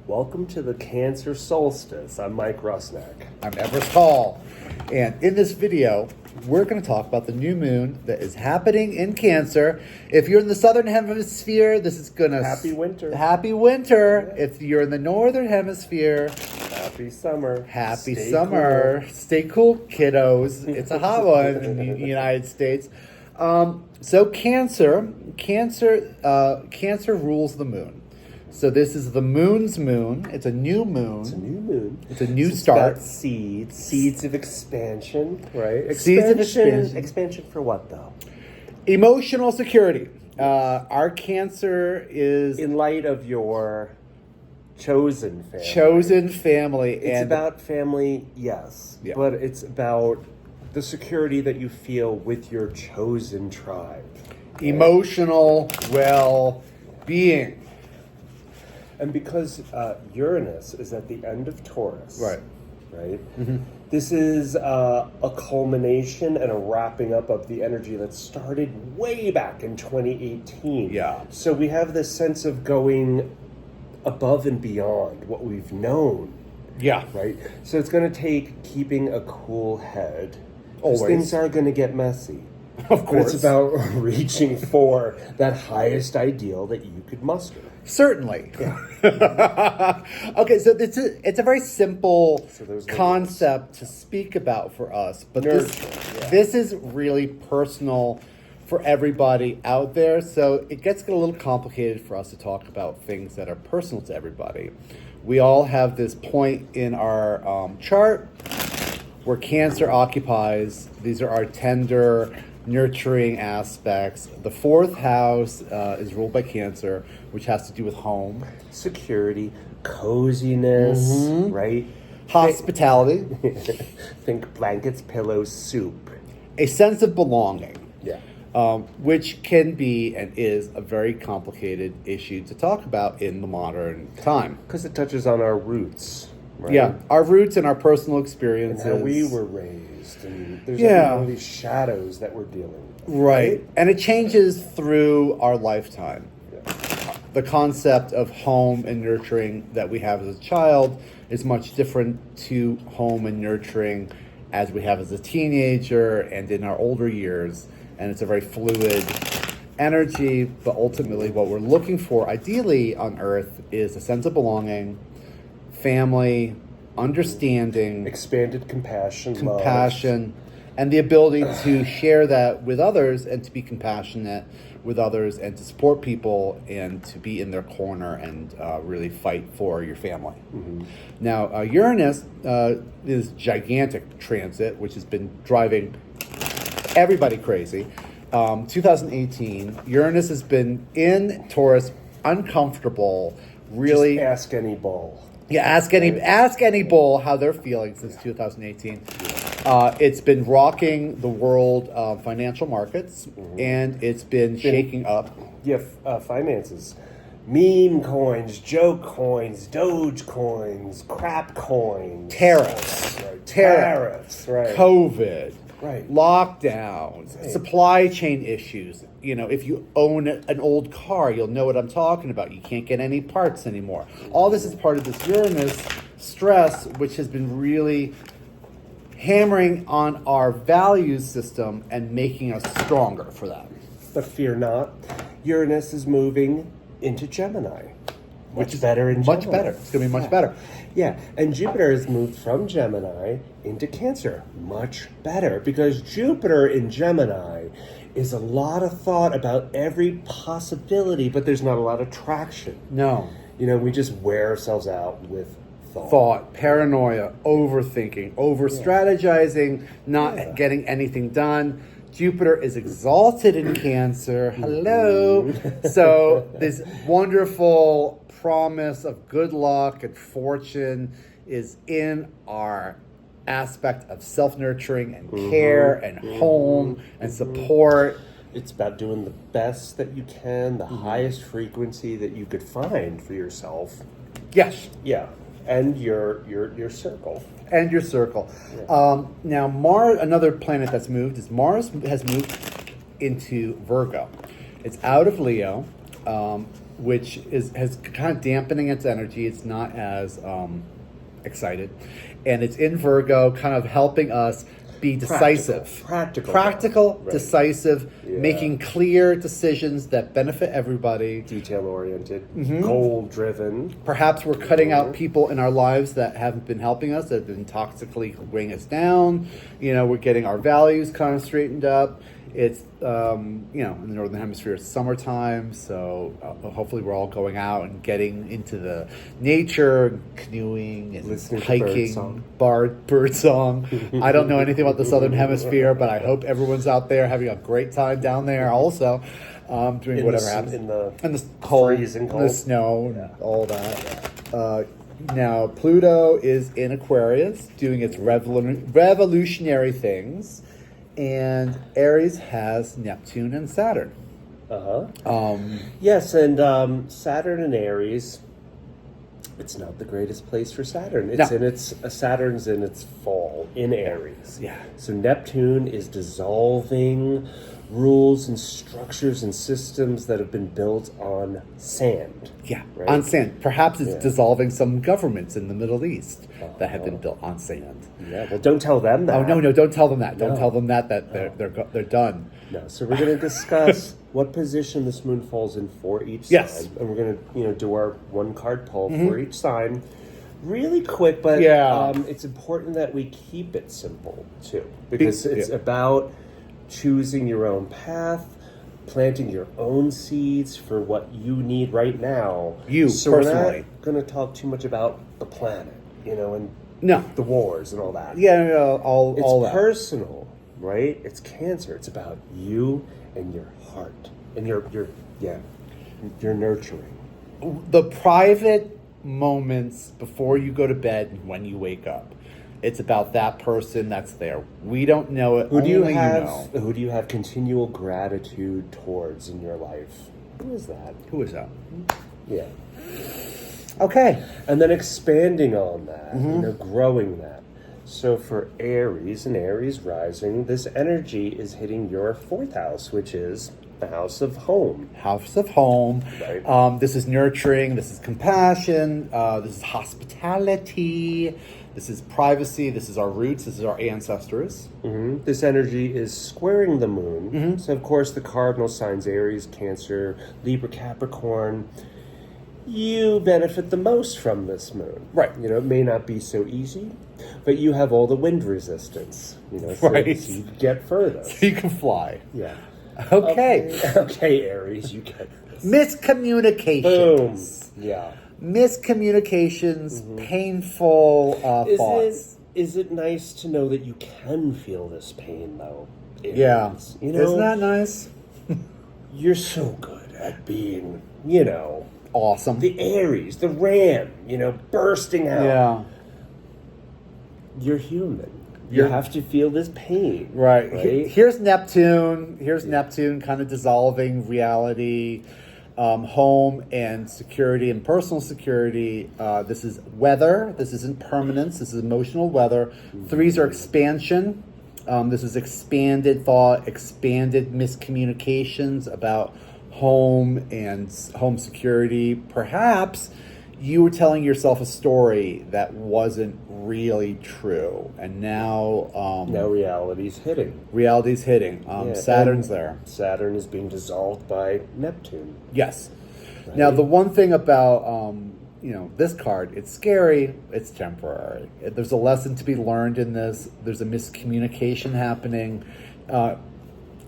Welcome to the Cancer solstice. I'm Mike Rusnak. I'm Everest Hall. And in this video, we're going to talk about the new moon that is happening in Cancer. If you're in the southern hemisphere, this is going to... Happy winter. Happy winter. Yeah. If you're in the northern hemisphere... Happy summer. Happy Stay summer. Cool. Stay cool, kiddos. It's a hot one in the United States. So Cancer rules the moon. So this is the moon's moon. It's a new moon. It's a new moon. It's a new start. About seeds of expansion, right? Seeds of expansion. Expansion for what, though? Emotional security. Our Cancer is... In light of your chosen family. Chosen family. It's about family, yes. Yeah. But it's about the security that you feel with your chosen tribe. Right? Emotional well-being. And because Uranus is at the end of Taurus, right? Mm-hmm. This is a culmination and a wrapping up of the energy that started way back in 2018. Yeah. So we have this sense of going above and beyond what we've known. Yeah. Right? So it's going to take keeping a cool head. Always. Things are going to get messy. Of course. But it's about reaching for that highest ideal that you could muster. Certainly. Yeah. Okay, so it's a very simple concept to speak about for us, but this is really personal for everybody out there, so it gets a little complicated for us to talk about things that are personal to everybody. We all have this point in our chart where Cancer occupies. These are our tender, nurturing aspects. The fourth house is ruled by Cancer, which has to do with home, security, coziness, right? Hospitality. Think blankets, pillows, soup. A sense of belonging. Yeah. Which can be and is a very complicated issue to talk about in the modern time. Because it touches on our roots. Right? Yeah, our roots and our personal experiences. And how we were raised. And there's all these shadows that we're dealing with. Right. And it changes through our lifetime. Yeah. The concept of home and nurturing that we have as a child is much different to home and nurturing as we have as a teenager and in our older years. And it's a very fluid energy, but ultimately what we're looking for, ideally on Earth, is a sense of belonging, family, understanding, expanded compassion, love, and the ability to share that with others and to be compassionate with others and to support people and to be in their corner and really fight for your family. Mm-hmm. Now, Uranus is gigantic transit, which has been driving everybody crazy. 2018, Uranus has been in Taurus, uncomfortable, really. Just ask any bull. Yeah, ask any bull how they're feeling since 2018. It's been rocking the world financial markets, and it's been shaking up. Yeah, finances. Meme coins, joke coins, Doge coins, crap coins. Tariffs, right. COVID. Right. Lockdowns, supply chain issues. You know, if you own an old car, you'll know what I'm talking about. You can't get any parts anymore. All this is part of this Uranus stress, which has been really hammering on our value system and making us stronger for that. But fear not, Uranus is moving into Gemini. Much better in Gemini. Much better. It's going to be much better. Yeah, and Jupiter has moved from Gemini into Cancer. Much better, because Jupiter in Gemini is a lot of thought about every possibility, but there's not a lot of traction. No. You know, we just wear ourselves out with thought, paranoia, overthinking, over-strategizing, not getting anything done. Jupiter is exalted in Cancer. Hello. So this wonderful promise of good luck and fortune is in our aspect of self-nurturing and care and home and support. It's about doing the best that you can, the highest frequency that you could find for yourself. Yes. Yeah. And your circle. And your circle. Yeah. Now, Mars, another planet that's moved, is Mars has moved into Virgo. It's out of Leo. which has kind of dampening its energy. It's not as excited, and it's in Virgo, kind of helping us be decisive, practical, right. Decisive, making clear decisions that benefit everybody, detail-oriented, goal-driven. Perhaps we're cutting out people in our lives that haven't been helping us, that have been toxically weighing us down. We're getting our values kind of straightened up. It's in the northern hemisphere it's summertime, so hopefully we're all going out and getting into the nature, canoeing and listening hiking, to bird song. I don't know anything about the southern hemisphere, but I hope everyone's out there having a great time down there also, doing whatever happens in the cold, freezing cold, the snow, all that. Now Pluto is in Aquarius doing its revolutionary things. And Aries has Neptune and Saturn. Yes, and Saturn and Aries. It's not the greatest place for Saturn. Saturn's in its fall in Aries. Yeah. So Neptune is dissolving rules and structures and systems that have been built on sand. Yeah, right? on sand. Perhaps it's dissolving some governments in the Middle East that have been built on sand. Yeah, well, don't tell them that. Oh no! Don't tell them that. Don't tell them that they're done. No. So we're going to discuss what position this moon falls in for each sign, and we're going to do our one card pull for each sign, really quick. But it's important that we keep it simple too, because it's about choosing your own path, planting your own seeds for what you need right now. Personally. We're not going to talk too much about the planet, and the wars and all that. All that. It's personal, right? It's Cancer. It's about you and your heart and your nurturing. The private moments before you go to bed and when you wake up. It's about that person that's there. We don't know it. Who do you have continual gratitude towards in your life? Who is that? Yeah. Okay. And then expanding on that, growing that. So for Aries and Aries rising, this energy is hitting your 4th house, which is the house of home. House of home. Right. This is nurturing. This is compassion. This is hospitality. This is privacy. This is our roots. This is our ancestors. This energy is squaring the moon. So, of course, the cardinal signs Aries, Cancer, Libra, Capricorn. You benefit the most from this moon. Right. It may not be so easy, but you have all the wind resistance. So you get further. So you can fly. Yeah. Okay, Aries, you get this. Miscommunications. Boom. Yeah. Miscommunications, painful thoughts. Is it nice to know that you can feel this pain, though? Yeah. Isn't that nice? You're so good at being, awesome. The Aries, the Ram, bursting out. Yeah. You're human. You have to feel this pain. Right? Here's Neptune. Neptune kind of dissolving reality. Home and security and personal security. This is weather. This isn't permanence. This is emotional weather. 3s are expansion. This is expanded thought, expanded miscommunications about home and home security. Perhaps you were telling yourself a story that wasn't really true, and now reality's hitting. Saturn's there. Saturn is being dissolved by Neptune. Yes. Right? Now the one thing about this card, it's scary, it's temporary. There's a lesson to be learned in this. There's a miscommunication happening.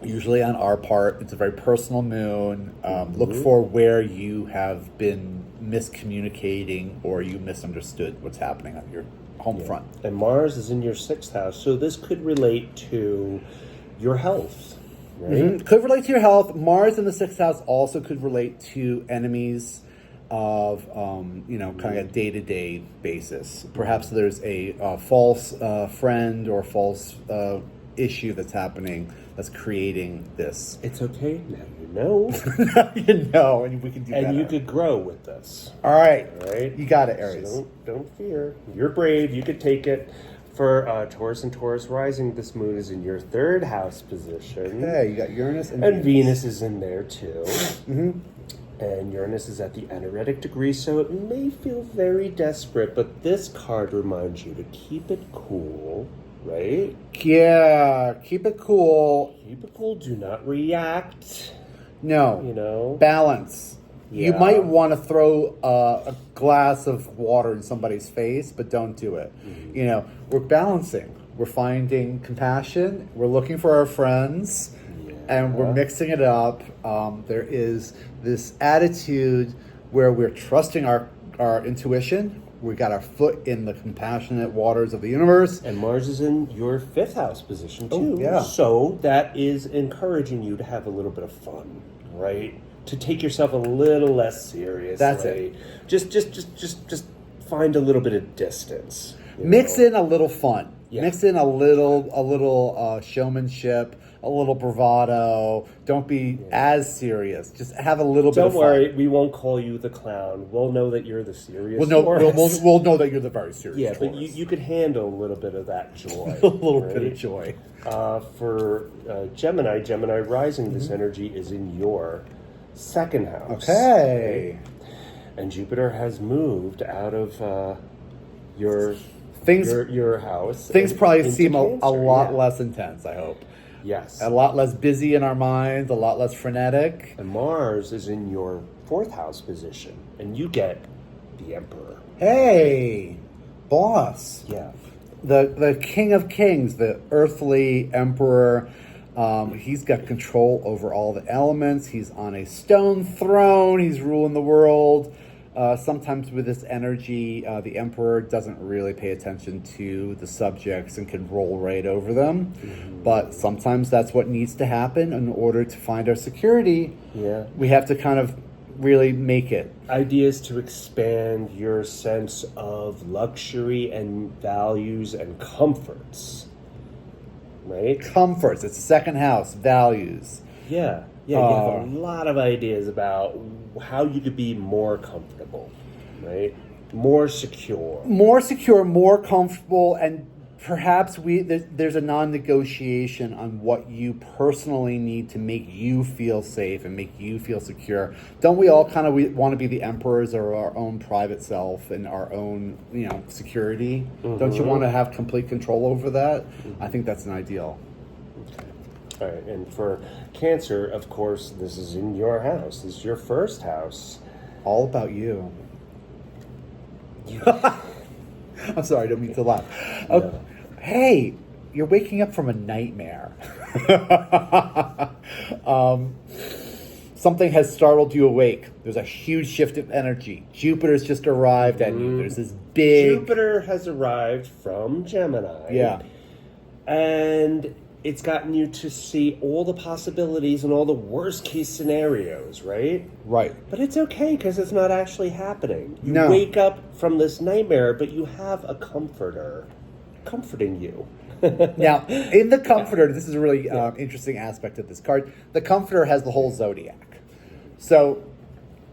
Usually on our part. It's a very personal moon. Look for where you have been miscommunicating or you misunderstood what's happening on your home front. And Mars is in your 6th house, so this could relate to your health, right? Could relate to your health. Mars in the 6th house also could relate to enemies of, kind of a day-to-day basis. Perhaps there's a false friend or false issue that's happening that's creating this. It's okay. Now you know. Now you know, and we can do that. And you could grow with this. All right. You got it, Aries. So don't fear. You're brave. You could take it. For Taurus and Taurus rising, this moon is in your 3rd house position. Yeah, you got Uranus and Venus is in there too. And Uranus is at the energetic degree, so it may feel very desperate, but this card reminds you to keep it cool, right? Yeah, keep it cool. Keep it cool, do not react. No. You know? Balance. You Yeah. might want to throw a glass of water in somebody's face, but don't do it. Mm-hmm. You know, we're balancing. We're finding compassion. We're looking for our friends. And we're mixing it up. There is this attitude where we're trusting our intuition. We got our foot in the compassionate waters of the universe. And Mars is in your 5th house position too. Oh, yeah. So that is encouraging you to have a little bit of fun, right? To take yourself a little less seriously. That's it. Just find a little bit of distance. Mix in a little fun. Yeah. Mix in a little showmanship, a little bravado. Don't be as serious. Just have a little bit of fun. Don't worry, we won't call you the clown. We'll know that you're the serious Taurus. We'll know that you're the very serious Yeah, but Taurus. you could handle a little bit of that joy. a little bit right? of joy. For Gemini rising, this energy is in your 2nd house. Okay. Right? And Jupiter has moved out of your house. Things probably into seem a Cancer, lot yeah. less intense, I hope. Yes. A lot less busy in our minds, a lot less frenetic. And Mars is in your 4th house position, and you get the Emperor. Hey, boss. Yeah. The King of Kings, the earthly emperor. He's got control over all the elements. He's on a stone throne. He's ruling the world. Sometimes with this energy, the emperor doesn't really pay attention to the subjects and can roll right over them. Mm-hmm. But sometimes that's what needs to happen in order to find our security. Yeah. We have to kind of really make it. Ideas to expand your sense of luxury and values and comforts. Right? Comforts. It's the 2nd house. Values. Yeah. Yeah, you have a lot of ideas about how you could be more comfortable, right? More secure. More secure, more comfortable, and perhaps there's a non-negotiation on what you personally need to make you feel safe and make you feel secure. Don't we all kind of want to be the emperors of our own private self and our own, security? Mm-hmm. Don't you want to have complete control over that? Mm-hmm. I think that's an ideal. Okay. All right, and for Cancer, of course, this is in your house. This is your 1st house. All about you. I'm sorry, I don't mean to laugh. No. Hey, you're waking up from a nightmare. Something has startled you awake. There's a huge shift of energy. Jupiter's just arrived at you. There's this big... Jupiter has arrived from Gemini. Yeah. And it's gotten you to see all the possibilities and all the worst case scenarios, right? Right. But it's okay because it's not actually happening. You No. wake up from this nightmare, but you have a comforter comforting you. Now, in the Comforter, this is a really interesting aspect of this card. The Comforter has the whole zodiac. So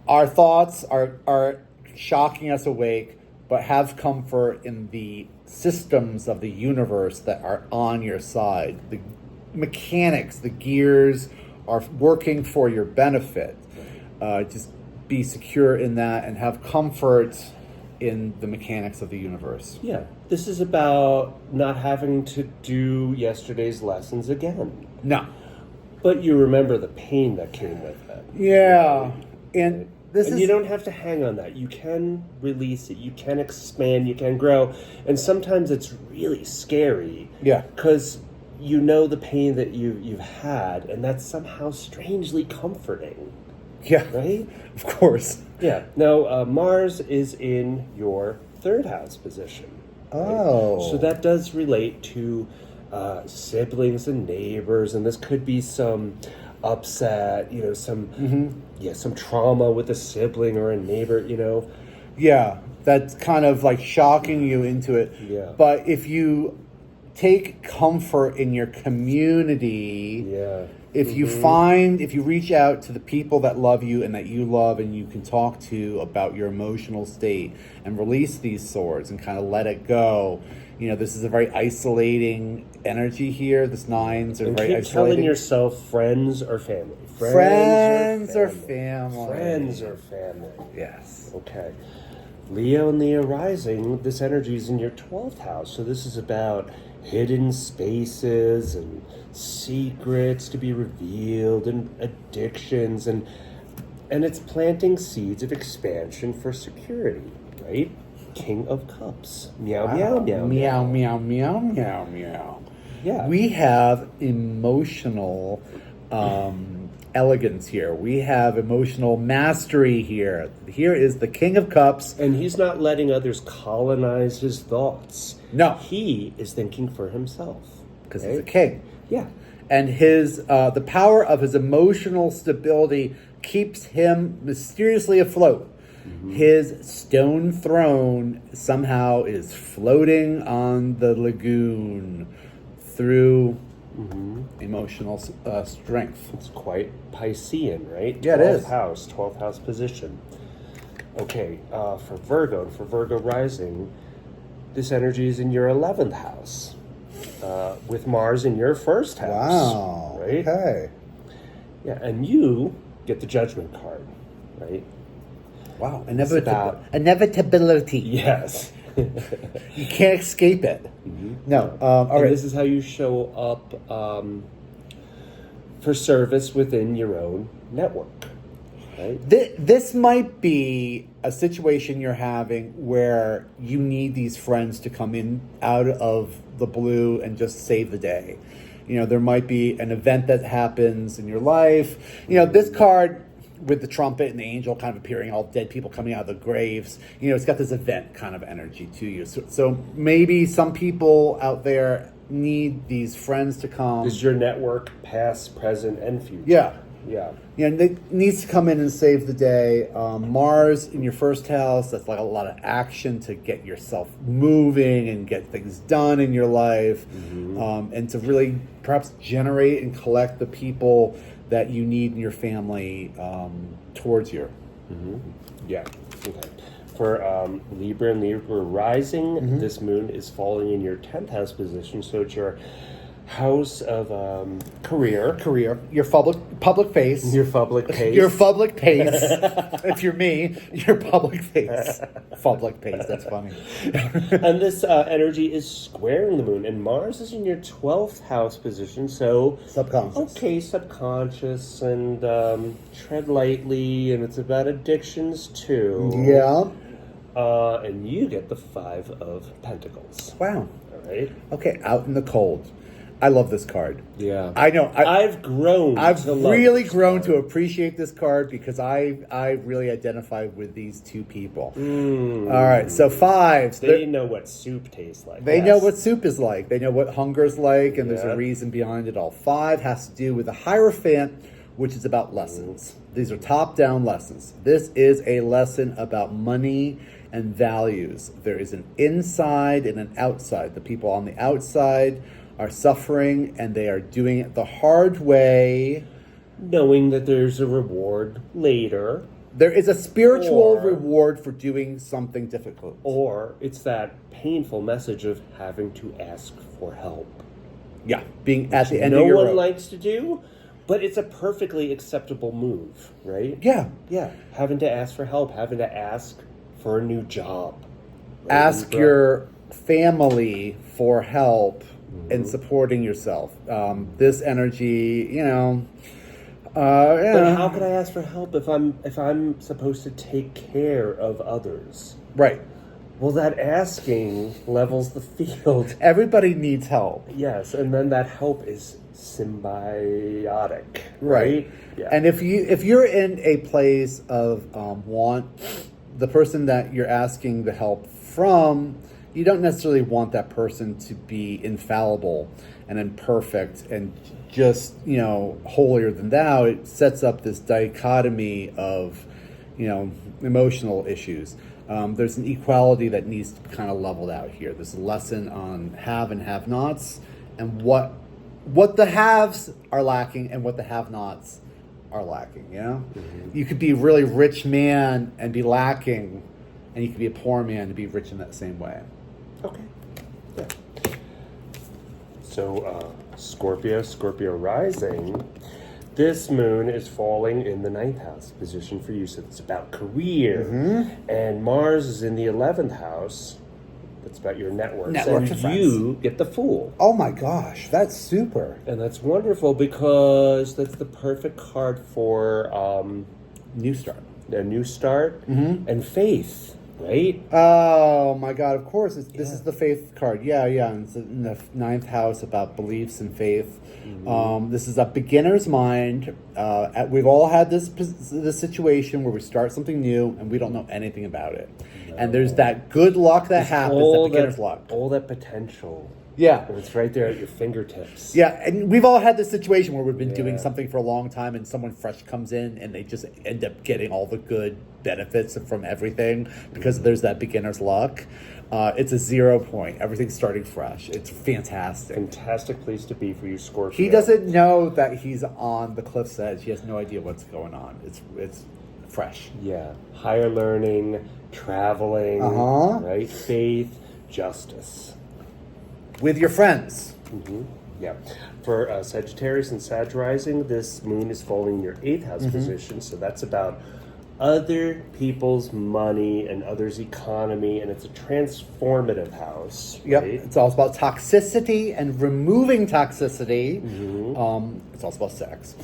our thoughts are shocking us awake, but have comfort in the systems of the universe that are on your side. The mechanics, the gears are working for your benefit. Just be secure in that and have comfort in the mechanics of the universe. Yeah. This is about not having to do yesterday's lessons again. No. But you remember the pain that came with it. Yeah. And you don't have to hang on that. You can release it. You can expand. You can grow. And sometimes it's really scary. Yeah. Because you know the pain that you've had, and that's somehow strangely comforting. Yeah. Right? Of course. Yeah. Now, Mars is in your 3rd house position. Right? Oh. So that does relate to siblings and neighbors, and this could be some upset, some trauma with a sibling or a neighbor, Yeah, that's kind of like shocking you into it. Yeah. But if you take comfort in your community, If you reach out to the people that love you and that you love and you can talk to about your emotional state and release these swords and kind of let it go, this is a very isolating energy here. This nines are and very keep isolating. telling yourself friends or family. Friends or family. Friends or family. Yes. Okay. Leo and Leo rising, this energy is in your 12th house. So this is about hidden spaces and secrets to be revealed and addictions and it's planting seeds of expansion for security, right? King of Cups. Meow, Wow. meow, meow, Meow, meow, meow, meow, meow. Yeah. We have emotional elegance here. We have emotional mastery here. Here is the King of Cups. And he's not letting others colonize his thoughts. No. He is thinking for himself. Because he's a king. Yeah. And his the power of his emotional stability keeps him mysteriously afloat. His stone throne somehow is floating on the lagoon through emotional strength. It's quite Piscean, right? Yeah, it is. 12th house position. Okay, for Virgo rising, this energy is in your 11th house, with Mars in your first house. Wow. Right? Okay. Yeah, and you get the Judgment card, right? Wow. Inevitability. Inevitability. Yes. You can't escape it. No. All and right. this is how you show up for service within your own network, right? This might be a situation you're having where you need these friends to come in out of the blue and just save the day. There might be an event that happens in your life. This card with the trumpet and the angel kind of appearing, all dead people coming out of the graves, it's got this event kind of energy to you. So maybe some people out there need these friends to come. Is your network past, present, and future? Yeah. Yeah. And it needs to come in and save the day. Mars in your first house, that's like a lot of action to get yourself moving and get things done in your life. And to really perhaps generate and collect the people that you need in your family towards you. Yeah. Okay. For Libra and Libra rising, this moon is falling in your 10th house position, so it's your house of career. Your public face. Your public pace. Your public pace. If you're me, your public face. Public pace, that's funny. And this energy is squaring the moon, and Mars is in your 12th house position, so subconscious. Okay, subconscious, and tread lightly, and it's about addictions too. Yeah. And you get the 5 of Pentacles. Wow. All right. Okay, out in the cold. I love this card. Yeah. I know. I've grown. I've to love really this grown card. to appreciate this card because I really identify with these two people. All right, so 5s. They know what soup tastes like. They know what soup is like. They know what hunger's like, and there's Yeah. a reason behind it all. 5 has to do with the Hierophant, which is about lessons. These are top-down lessons. This is a lesson about money and values. There is an inside and an outside. The people on the outside are suffering, and they are doing it the hard way. Knowing that there's a reward later. There is a spiritual Or- reward for doing something difficult. Or it's that painful message of having to ask for help. Yeah, being at the end No of your one rope. likes to do, but it's a perfectly acceptable move, right? Yeah. Yeah. Having to ask for help, having to ask for a new job. right? Ask Libra. your family for help in supporting yourself. This energy, But how can I ask for help if I'm supposed to take care of others? right. Well, that asking levels the field. Everybody needs help. Yes, and then that help is symbiotic, Right. Yeah. And if you're in a place of want, the person that you're asking the help from, you don't necessarily want that person to be infallible and imperfect and just, holier than thou. It sets up this dichotomy of, emotional issues. There's an equality that needs to be kind of leveled out here. There's a lesson on have and have-nots and what what the haves are lacking and what the have-nots are lacking, you know? You could be a really rich man and be lacking, and you could be a poor man and be rich in that same way. Okay. Yeah. So, Scorpio rising. This moon is falling in the 9th house position for you, so it's about career. And Mars is in the 11th house. That's about your networks. Network and you get the Fool. Oh my gosh, that's super. And that's wonderful because that's the perfect card for New start. a new start and faith, right? Oh my God, of course. This is the faith card. Yeah. And it's in the 9th house about beliefs and faith. This is a beginner's mind. We've all had this situation where we start something new and we don't know anything about it. And there's that good luck that happens, that beginner's luck. All that potential. Yeah. And it's right there at your fingertips. Yeah, and we've all had this situation where we've been doing something for a long time and someone fresh comes in and they just end up getting all the good benefits from everything because there's that beginner's luck. It's a 0 point. Everything's starting fresh. It's fantastic. Fantastic place to be for you, Scorpio. He doesn't know that he's on the cliff's edge. He has no idea what's going on. It's fresh. Yeah. Higher learning, traveling, right? Faith, justice. With your friends. Yeah. For Sagittarius and Sag rising, this moon is falling in your 8th house position, so that's about other people's money and others' economy, and it's a transformative house. Yep. Right? It's also about toxicity and removing toxicity. It's also about sex.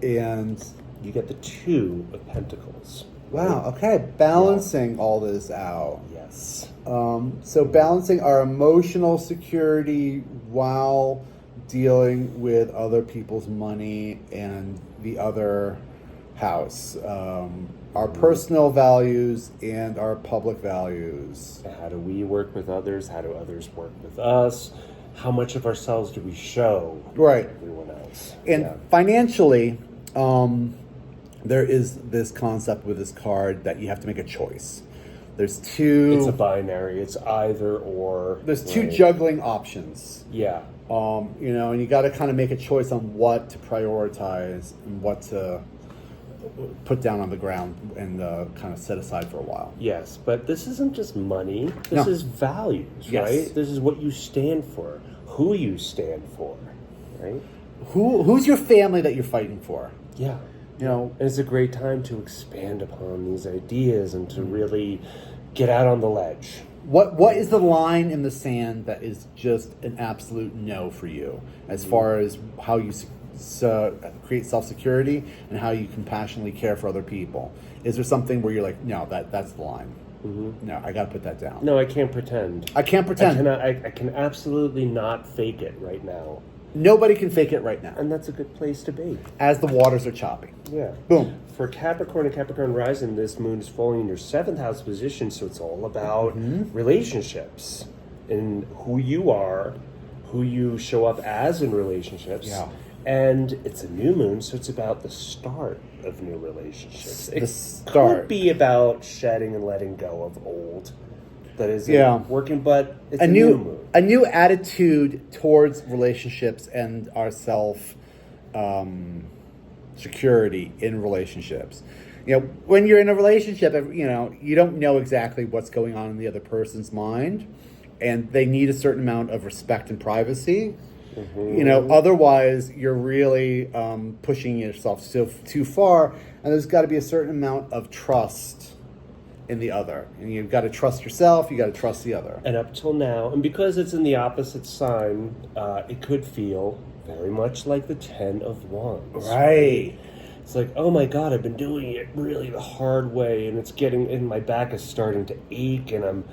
And you get the 2 of Pentacles. wow, okay, balancing all this out. Yes. So balancing our emotional security while dealing with other people's money and the other house. Our personal values and our public values. How do we work with others? How do others work with us? How much of ourselves do we show Right. to everyone else? And financially, there is this concept with this card that you have to make a choice. There's two. It's a binary. It's either or. There's two right? juggling options. Yeah. And you got to kind of make a choice on what to prioritize and what to put down on the ground and kind of set aside for a while. Yes, but this isn't just money. This is values, Yes. right? This is what you stand for, who you stand for, right? Who's your family that you're fighting for? Yeah. And it's a great time to expand upon these ideas and to really get out on the ledge. What is the line in the sand that is just an absolute no for you as far as how you create self-security and how you compassionately care for other people? Is there something where you're like, no, that's the line? No, I got to put that down. No, I can't pretend. I can't pretend. I can absolutely not fake it right now. Nobody can fake it right now. And that's a good place to be. As the waters are choppy. Yeah. Boom. For Capricorn and Capricorn rising, this moon is falling in your 7th house position, so it's all about relationships and who you are, who you show up as in relationships. Yeah. And it's a new moon, so it's about the start of new relationships. The It start. could be about shedding and letting go of old that isn't working, but it's a new moon. A new attitude towards relationships and our self security in relationships. When you're in a relationship, you don't know exactly what's going on in the other person's mind, and they need a certain amount of respect and privacy. Otherwise you're really pushing yourself too far, and there's got to be a certain amount of trust in the other, and you've got to trust yourself, you got to trust the other. And up till now, and because it's in the opposite sign, it could feel very much like the 10 of Wands. Right. It's like, oh my God, I've been doing it really the hard way, and it's getting, and my back is starting to ache, and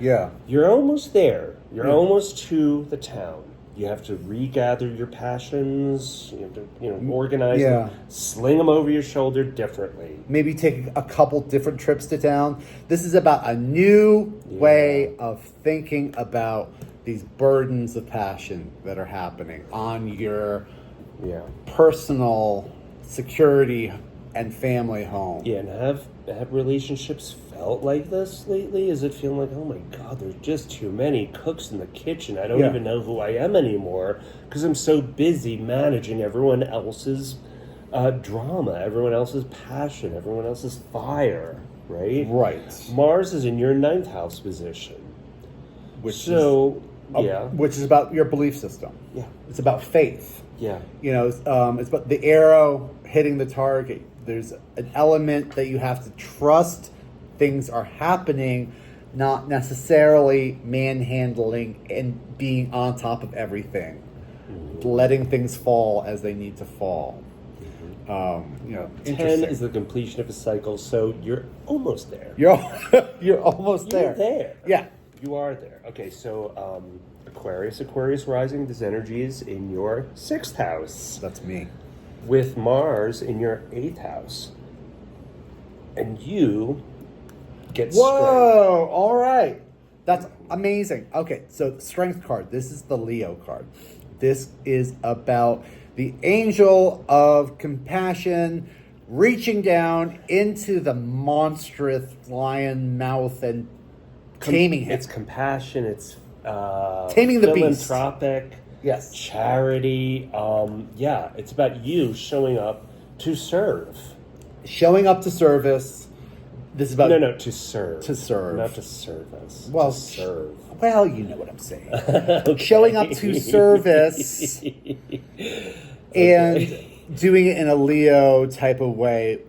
you're almost there. You're almost to the town. You have to regather your passions, you have to, organize them, sling them over your shoulder differently. Maybe take a couple different trips to town. This is about a new way of thinking about these burdens of passion that are happening on your personal security and family home. Yeah, and have relationships felt like this lately? Is it feeling like, oh my God, there's just too many cooks in the kitchen. I don't even know who I am anymore because I'm so busy managing everyone else's drama, everyone else's passion, everyone else's fire, right? Right. Mars is in your 9th house position. Which is about your belief system. Yeah. It's about faith. Yeah. You know, it's about the arrow hitting the target. There's an element that you have to trust things are happening, not necessarily manhandling and being on top of everything. Letting things fall as they need to fall. 10 is the completion of a cycle, so you're almost there. You're almost there. You're there. Yeah. You are there. Okay, so Aquarius rising, this energy is in your 6th house. That's me. With Mars in your 8th house. And you get strength. Whoa! All right. That's amazing. Okay, so the strength card. This is the Leo card. This is about the angel of compassion reaching down into the monstrous lion mouth and taming him. It's compassion. It's taming the beast. Philanthropic. Yes. Charity. It's about you showing up to serve. Showing up to service. This is about to serve. To serve. Not to serve us. Well, to serve. Well, you know what I'm saying. Okay. Showing up to service and doing it in a Leo type of way,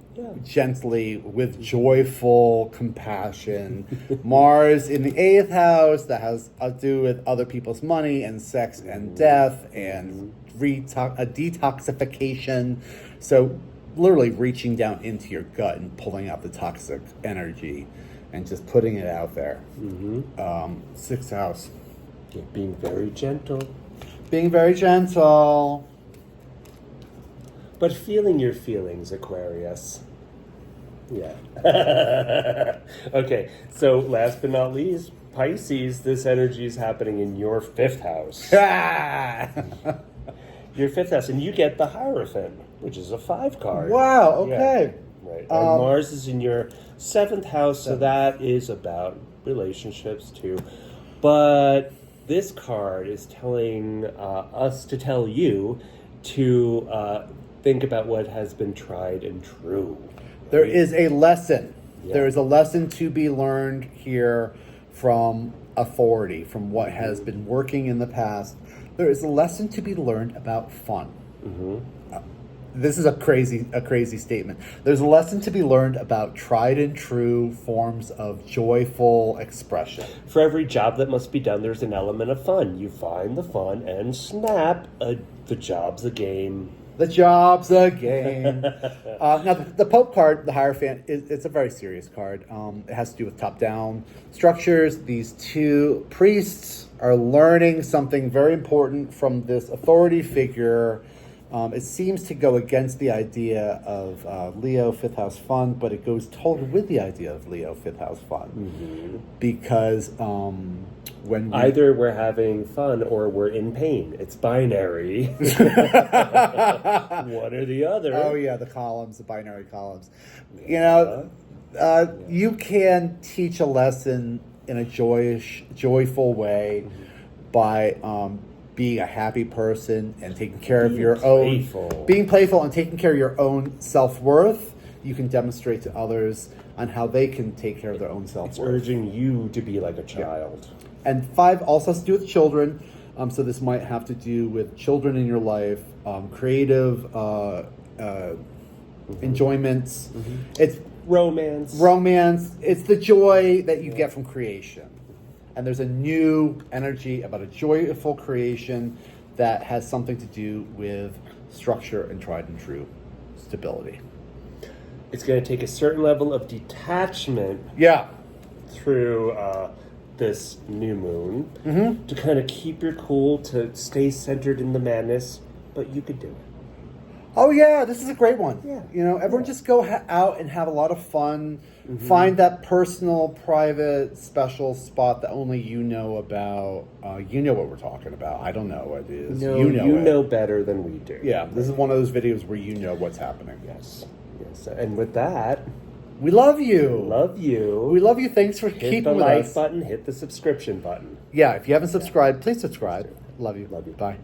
gently, with joyful compassion. Mars in the 8th house, that has to do with other people's money and sex and death and a detoxification. So literally reaching down into your gut and pulling out the toxic energy and just putting it out there. 6th house. Yeah, being very gentle. Being very gentle. But feeling your feelings, Aquarius. Yeah. Okay, so last but not least, Pisces, this energy is happening in your 5th house. Your 5th house, and you get the Hierophant, which is a 5 card. Wow, okay. Yeah, right. And Mars is in your 7th house, so that is about relationships too. But this card is telling us to tell you to think about what has been tried and true. Right? There is a lesson. Yeah. There is a lesson to be learned here from authority, from what has been working in the past. There is a lesson to be learned about fun. This is a crazy statement. There's a lesson to be learned about tried and true forms of joyful expression. For every job that must be done, there's an element of fun. You find the fun and snap, the job's a game. The job's a game. Now, the Pope card, the Hierophant, it's a very serious card. It has to do with top-down structures. These two priests are learning something very important from this authority figure. It seems to go against the idea of Leo 5th house fun, but it goes totally with the idea of Leo 5th house fun. Because when either we're having fun or we're in pain. It's binary. One or the other. Oh yeah, the columns, the binary columns. You know, you can teach a lesson in a joyful way by being a happy person and taking care of your own, being playful and taking care of your own self-worth. You can demonstrate to others on how they can take care of their own self-worth. It's urging you to be like a child. Yeah. And 5 also has to do with children. So this might have to do with children in your life, creative enjoyments. It's romance. It's the joy that you get from creation. And there's a new energy about a joyful creation that has something to do with structure and tried and true stability. It's going to take a certain level of detachment through this new moon to kind of keep your cool, to stay centered in the madness, but you could do it. Oh yeah, this is a great one. Yeah. You know, everyone just go out and have a lot of fun. Find that personal, private, special spot that only you know about. You know what we're talking about. I don't know what it is. No, you know better than we do. Yeah, this is one of those videos where you know what's happening. Yes. Yes, and with that, we love you. love you. We love you. Thanks for Hit keeping the with like us. button, hit the subscription button. Yeah, if you haven't subscribed, please subscribe. Love you. Love you. Bye.